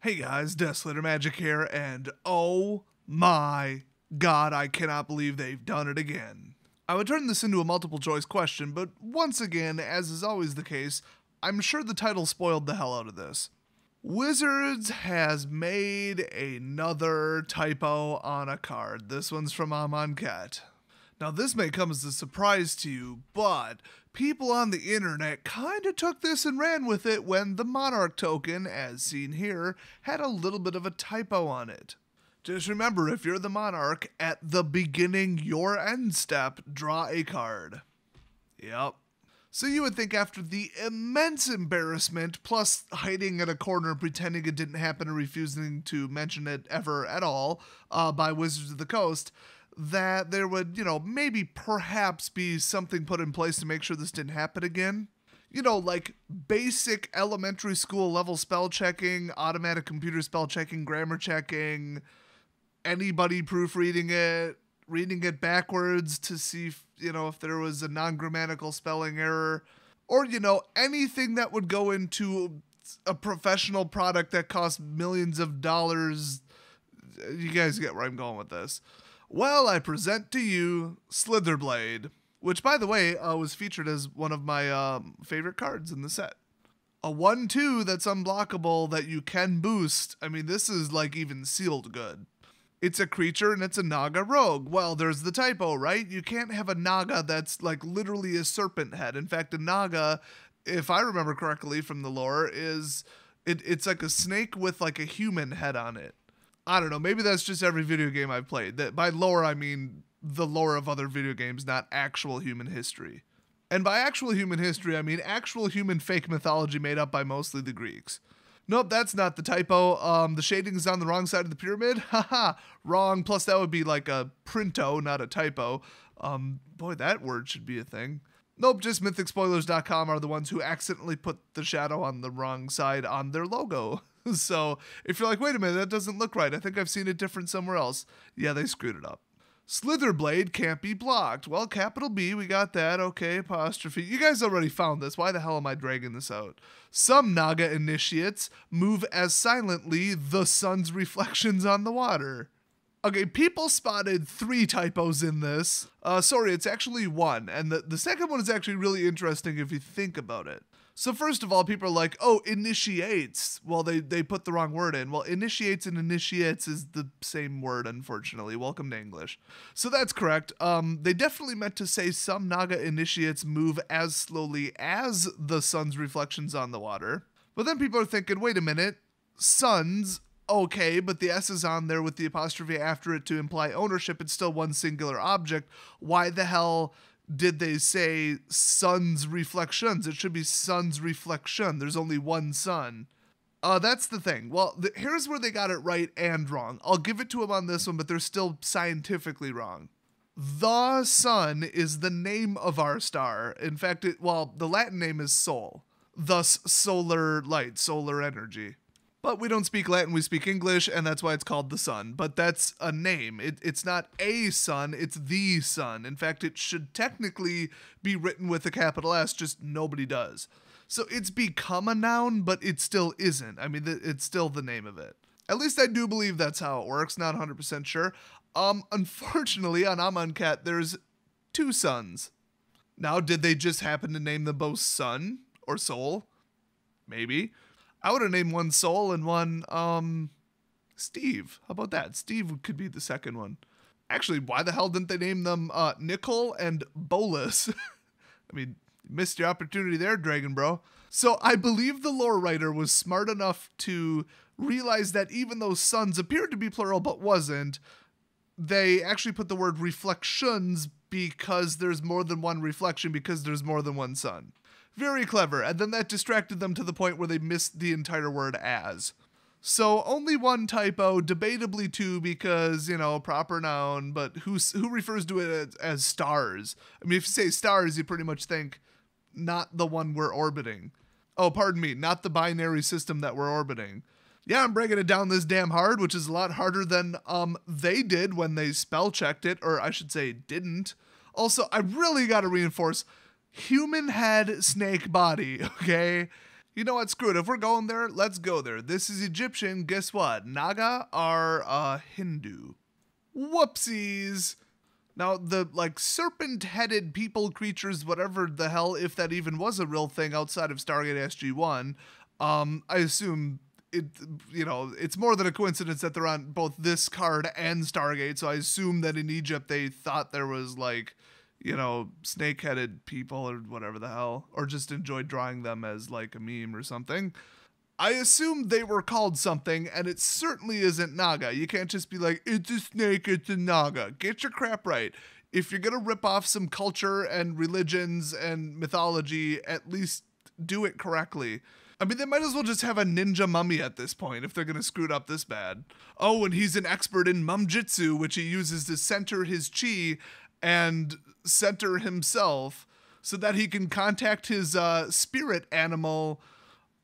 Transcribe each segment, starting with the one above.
Hey guys, Desolator Magic here, and oh my god, I cannot believe they've done it again. I would turn this into a multiple choice question, but once again, as is always the case, I'm sure the title spoiled the hell out of this. Wizards has made another typo on a card. This one's from OMG. Now, this may come as a surprise to you, but people on the internet kinda took this and ran with it when the Monarch token, as seen here, had a little bit of a typo on it. Just remember, if you're the Monarch, at the beginning your end step, draw a card. Yep. So you would think after the immense embarrassment, plus hiding in a corner pretending it didn't happen and refusing to mention it ever at all by Wizards of the Coast, that there would, maybe perhaps be something put in place to make sure this didn't happen again. Like basic elementary school level spell checking, automatic computer spell checking, grammar checking, anybody proofreading it, reading it backwards to see if there was a non-grammatical spelling error, or, anything that would go into a professional product that costs millions of dollars. You guys get where I'm going with this. Well, I present to you Slitherblade, which, by the way, was featured as one of my favorite cards in the set. A 1/2 that's unblockable that you can boost. I mean, this is like even sealed good. It's a creature and it's a Naga rogue. Well, there's the typo, right? You can't have a Naga that's like literally a serpent head. In fact, a Naga, if I remember correctly from the lore, it's like a snake with like a human head on it. I don't know, maybe that's just every video game I've played. That by lore, I mean the lore of other video games, not actual human history. And by actual human history, I mean actual human fake mythology made up by mostly the Greeks. Nope, that's not the typo. The shading is on the wrong side of the pyramid. Haha, wrong. Plus that would be like a printo, not a typo. Boy, that word should be a thing. Nope, just mythicspoilers.com are the ones who accidentally put the shadow on the wrong side on their logo. So if you're like, wait a minute, that doesn't look right. I think I've seen it different somewhere else. Yeah, they screwed it up. Slitherblade can't be blocked. Well, capital B, we got that. Okay, apostrophe. You guys already found this. Why the hell am I dragging this out? Some Naga initiates move as silently the sun's reflections on the water. Okay, people spotted 3 typos in this. Sorry, it's actually 1. And the second one is actually really interesting if you think about it. So first of all, people are like, oh, initiates. Well, they put the wrong word in. Well, initiates and initiates is the same word, unfortunately. Welcome to English. So that's correct. They definitely meant to say some Naga initiates move as slowly as the sun's reflections on the water. But then people are thinking, wait a minute, suns, okay, but the S is on there with the apostrophe after it to imply ownership. It's still one singular object. Why the hell did they say sun's reflections? It should be sun's reflection. There's only one sun. That's the thing. Well, here's where they got it right and wrong. I'll give it to them on this one, but they're still scientifically wrong. The sun is the name of our star. In fact, the Latin name is Sol. Thus, solar light, solar energy. But we don't speak Latin, we speak English, and that's why it's called the sun. But that's a name. It's not a sun, it's the sun. In fact, it should technically be written with a capital S, just nobody does. So it's become a noun, but it still isn't. I mean, it's still the name of it. At least I do believe that's how it works, not 100% sure. Unfortunately, on Amonkhet, there's 2 suns. Now, did they just happen to name them both Sun or Soul? Maybe. I would have named one Soul and one, Steve. How about that? Steve could be the second one. Actually, why the hell didn't they name them, Nickel and Bolus? I mean, missed your opportunity there, Dragon Bro. So I believe the lore writer was smart enough to realize that even though suns appeared to be plural but wasn't, they actually put the word reflections because there's more than one reflection because there's more than one sun. Very clever, and then that distracted them to the point where they missed the entire word as. So only 1 typo, debatably 2 because, proper noun, but who refers to it as stars? I mean, if you say stars, you pretty much think not the one we're orbiting. Oh, pardon me, not the binary system that we're orbiting. Yeah, I'm breaking it down this damn hard, which is a lot harder than they did when they spell checked it, or I should say didn't. Also, I really got to reinforce human head, snake body, okay? You know what? Screw it. If we're going there, let's go there. This is Egyptian. Guess what? Naga are Hindu. Whoopsies. Now, the, like, serpent-headed people, creatures, whatever the hell, if that even was a real thing outside of Stargate SG-1, I assume it's more than a coincidence that they're on both this card and Stargate, so I assume that in Egypt they thought there was, like, snake-headed people or whatever the hell, or just enjoyed drawing them as, like, a meme or something. I assume they were called something, and it certainly isn't Naga. You can't just be like, it's a snake, it's a Naga. Get your crap right. If you're gonna rip off some culture and religions and mythology, at least do it correctly. I mean, they might as well just have a ninja mummy at this point if they're gonna screw it up this bad. Oh, and he's an expert in mumjitsu, which he uses to center his chi and center himself so that he can contact his spirit animal.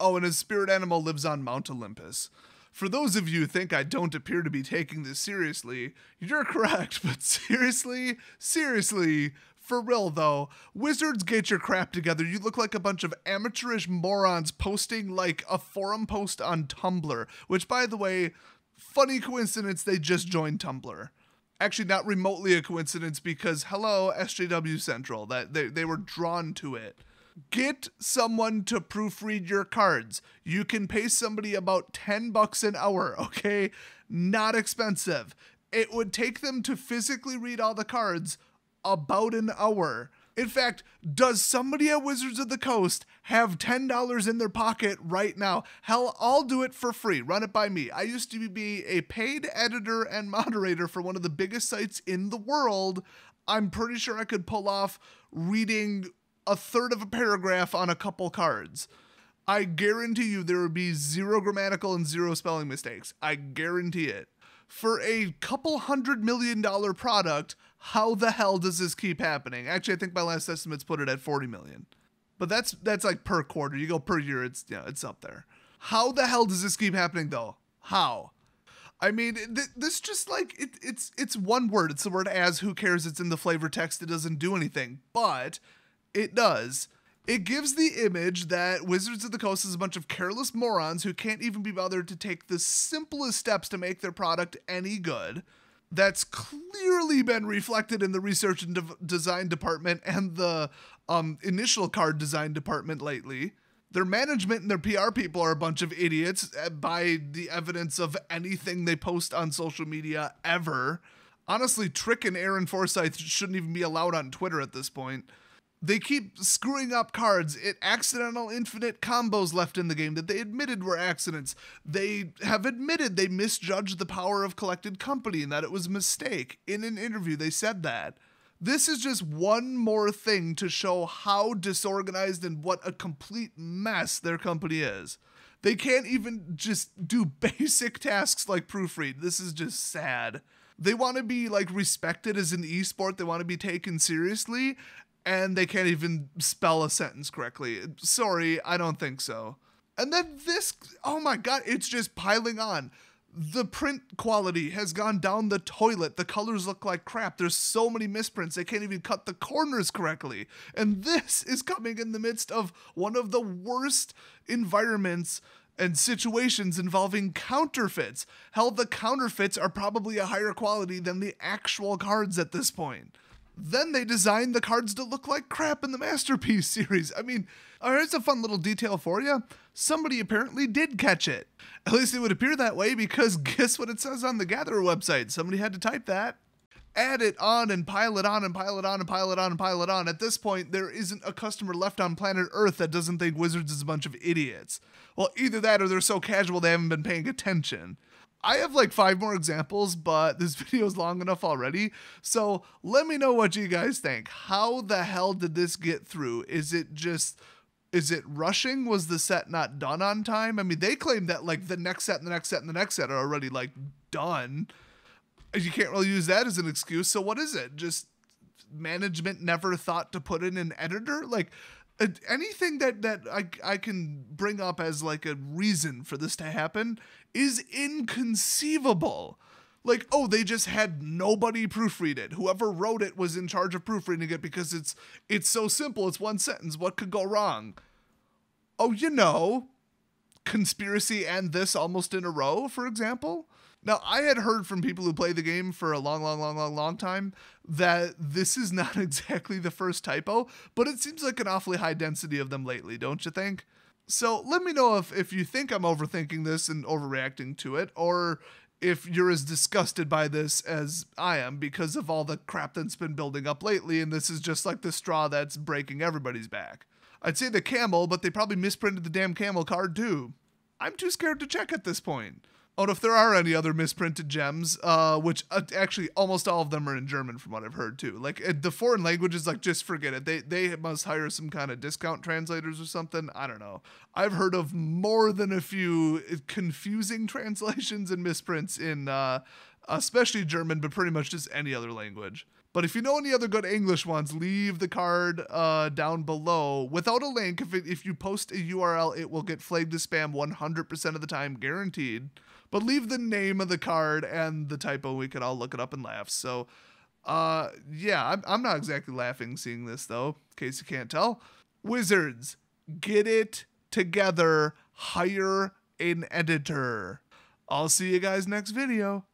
Oh, and his spirit animal lives on Mount Olympus. For those of you who think I don't appear to be taking this seriously, you're correct, but seriously, for real though, wizards, get your crap together. You look like a bunch of amateurish morons posting like a forum post on Tumblr, which, by the way, funny coincidence, they just joined Tumblr. Actually, not remotely a coincidence, because hello, SJW Central, that they were drawn to it. Get someone to proofread your cards. You can pay somebody about $10 an hour, okay? Not expensive. It would take them to physically read all the cards about an hour. In fact, does somebody at Wizards of the Coast have $10 in their pocket right now? Hell, I'll do it for free. Run it by me. I used to be a paid editor and moderator for one of the biggest sites in the world. I'm pretty sure I could pull off reading a third of a paragraph on a couple cards. I guarantee you there would be 0 grammatical and 0 spelling mistakes. I guarantee it. For a couple $100 million product, how the hell does this keep happening? Actually, I think my last estimates put it at 40 million. But that's like per quarter. You go per year, it's up there. How the hell does this keep happening though? How? I mean, this just like, it's one word. It's the word as. Who cares? It's in the flavor text. It doesn't do anything. But it does. It gives the image that Wizards of the Coast is a bunch of careless morons who can't even be bothered to take the simplest steps to make their product any good. That's clearly been reflected in the research and design department and the initial card design department lately. Their management and their PR people are a bunch of idiots by the evidence of anything they post on social media ever. Honestly, Trick and Aaron Forsyth shouldn't even be allowed on Twitter at this point. They keep screwing up cards. Accidental infinite combos left in the game that they admitted were accidents. They have admitted they misjudged the power of Collected Company and that it was a mistake. In an interview, they said that. This is just one more thing to show how disorganized and what a complete mess their company is. They can't even just do basic tasks like proofread. This is just sad. They want to be like respected as an esport. They want to be taken seriously. And they can't even spell a sentence correctly. Sorry, I don't think so. And then this, oh my god, it's just piling on. The print quality has gone down the toilet. The colors look like crap. There's so many misprints. They can't even cut the corners correctly. And this is coming in the midst of one of the worst environments and situations involving counterfeits. Hell, the counterfeits are probably a higher quality than the actual cards at this point. Then they designed the cards to look like crap in the Masterpiece series. I mean, here's a fun little detail for you. Somebody apparently did catch it. At least it would appear that way, because guess what it says on the Gatherer website? Somebody had to type that. Add it on and pile it on and pile it on and pile it on and pile it on. At this point, there isn't a customer left on planet Earth that doesn't think Wizards is a bunch of idiots. Well, either that or they're so casual they haven't been paying attention. I have like 5 more examples, but this video is long enough already. So let me know what you guys think. How the hell did this get through? Is it rushing? Was the set not done on time? I mean, they claim that like the next set and the next set and the next set are already like done. You can't really use that as an excuse. So what is it? Just management never thought to put in an editor? Like anything that I can bring up as like a reason for this to happen is inconceivable. Like, oh, they just had nobody proofread it. Whoever wrote it was in charge of proofreading it because it's so simple. It's one sentence. What could go wrong? Oh, you know, conspiracy and this almost in a row, for example. Now, I had heard from people who play the game for a long time that this is not exactly the first typo, but it seems like an awfully high density of them lately, don't you think? So let me know if you think I'm overthinking this and overreacting to it, or if you're as disgusted by this as I am because of all the crap that's been building up lately, and this is just like the straw that's breaking everybody's back. I'd say the camel, but they probably misprinted the damn camel card too. I'm too scared to check at this point. Oh, and if there are any other misprinted gems, which actually almost all of them are in German from what I've heard too. Like the foreign languages, like just forget it. They must hire some kind of discount translators or something. I don't know. I've heard of more than a few confusing translations and misprints in especially German, but pretty much just any other language. But if you know any other good English ones, leave the card down below without a link. If you post a URL, it will get flagged as spam 100% of the time, guaranteed. But leave the name of the card and the typo. We could all look it up and laugh. So, yeah, I'm not exactly laughing seeing this, though, in case you can't tell. Wizards, get it together. Hire an editor. I'll see you guys next video.